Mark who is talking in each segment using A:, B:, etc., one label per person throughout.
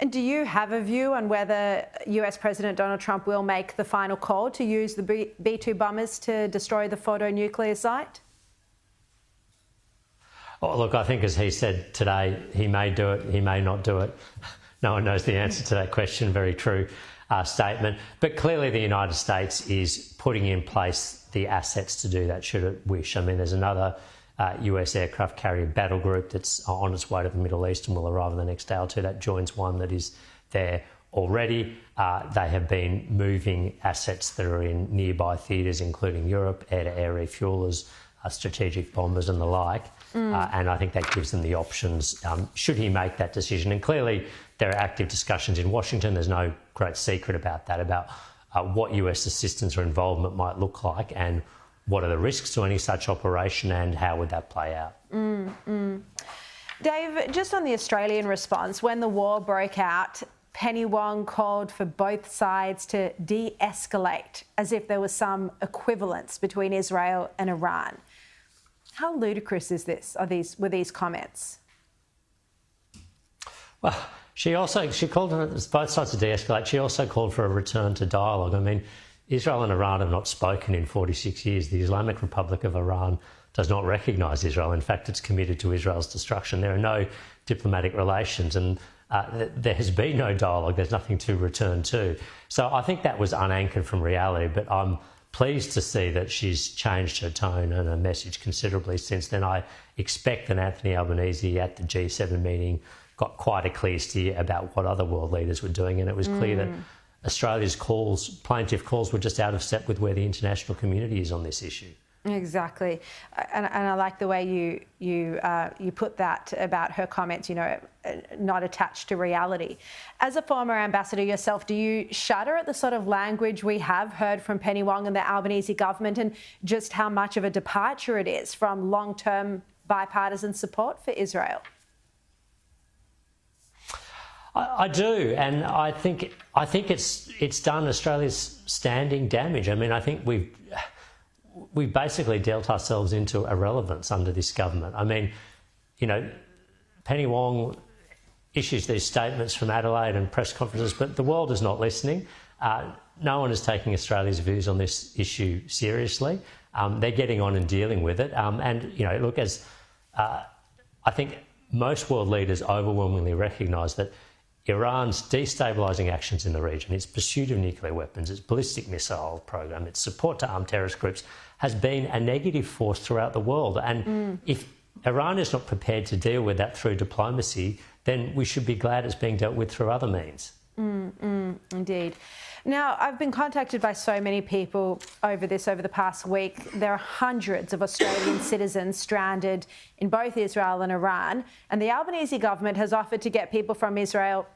A: And do you have a view on whether US President Donald Trump will make the final call to use the B-2 bombers to destroy the Fordo nuclear site?
B: Oh, look, I think as he said today, he may do it, he may not do it. No one knows the answer to that question. Very true statement. But clearly the United States is putting in place the assets to do that should it wish. I mean, there's another US aircraft carrier battle group that's on its way to the Middle East and will arrive in the next day or two. That joins one that is there already. They have been moving assets that are in nearby theatres, including Europe, air-to-air refuelers, strategic bombers and the like. And I think that gives them the options should he make that decision. And clearly there are active discussions in Washington. There's no great secret about that, about what US assistance or involvement might look like and what are the risks to any such operation and how would that play out.
A: Dave, just on the Australian response, when the war broke out, Penny Wong called for both sides to de-escalate, as if there was some equivalence between Israel and Iran. How ludicrous is this? Were these comments?
B: Well, she called for both sides to de-escalate. She also called for a return to dialogue. I mean, Israel and Iran have not spoken in 46 years. The Islamic Republic of Iran does not recognise Israel. In fact, it's committed to Israel's destruction. There are no diplomatic relations and there has been no dialogue. There's nothing to return to. So I think that was unanchored from reality, but I'm pleased to see that she's changed her tone and her message considerably since then. I expect that Anthony Albanese at the G7 meeting got quite a clear steer about what other world leaders were doing, and it was clear that Australia's plaintiff calls were just out of step with where the international community is on this issue.
A: Exactly, and I like the way you put that about her comments, you know, not attached to reality. As a former ambassador yourself, do you shudder at the sort of language we have heard from Penny Wong and the Albanese government and just how much of a departure it is from long-term bipartisan support for Israel?
B: I do, and I think it's done Australia's standing damage. I mean, I think we've basically dealt ourselves into irrelevance under this government. I mean, you know, Penny Wong issues these statements from Adelaide and press conferences, but the world is not listening. No one is taking Australia's views on this issue seriously. They're getting on and dealing with it. And, you know, look, I think most world leaders overwhelmingly recognise that Iran's destabilising actions in the region, its pursuit of nuclear weapons, its ballistic missile program, its support to armed terrorist groups has been a negative force throughout the world. And if Iran is not prepared to deal with that through diplomacy, then we should be glad it's being dealt with through other means.
A: Indeed. Now, I've been contacted by so many people over the past week. There are hundreds of Australian citizens stranded in both Israel and Iran, and the Albanese government has offered to get people from Israel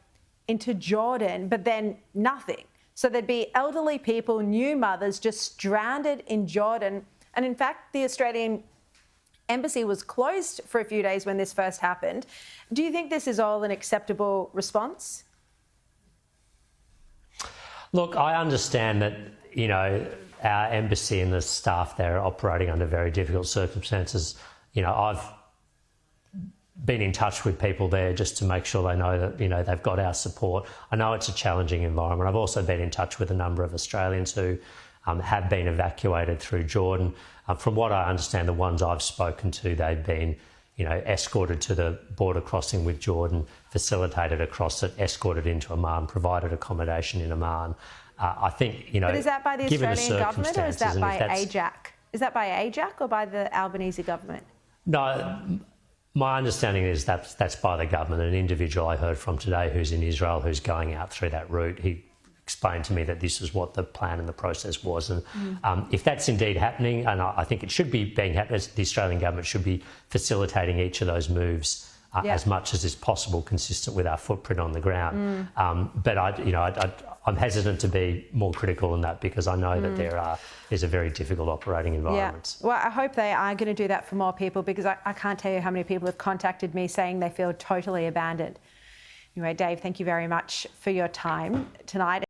A: into Jordan, but then nothing. So there'd be elderly people, new mothers, just stranded in Jordan. And in fact, the Australian embassy was closed for a few days when this first happened. Do you think this is all an acceptable response?
B: Look, I understand that, you know, our embassy and the staff there are operating under very difficult circumstances. You know, I've been in touch with people there just to make sure they know that, you know, they've got our support. I know it's a challenging environment. I've also been in touch with a number of Australians who have been evacuated through Jordan. From what I understand, the ones I've spoken to, they've been, you know, escorted to the border crossing with Jordan, facilitated across it, escorted into Amman, provided accommodation in Amman. I think, you know,
A: but is that by the Australian government or is that by AJAC? Is that by AJAC or by the Albanese government?
B: No, my understanding is that's by the government. An individual I heard from today who's in Israel, who's going out through that route, he explained to me that this is what the plan and the process was. And if that's indeed happening, and I think it should be being happening, the Australian government should be facilitating each of those moves as much as is possible, consistent with our footprint on the ground. But I'm hesitant to be more critical than that because I know that there's a very difficult operating environment.
A: Yeah. Well, I hope they are going to do that for more people because I can't tell you how many people have contacted me saying they feel totally abandoned. Anyway, Dave, thank you very much for your time tonight.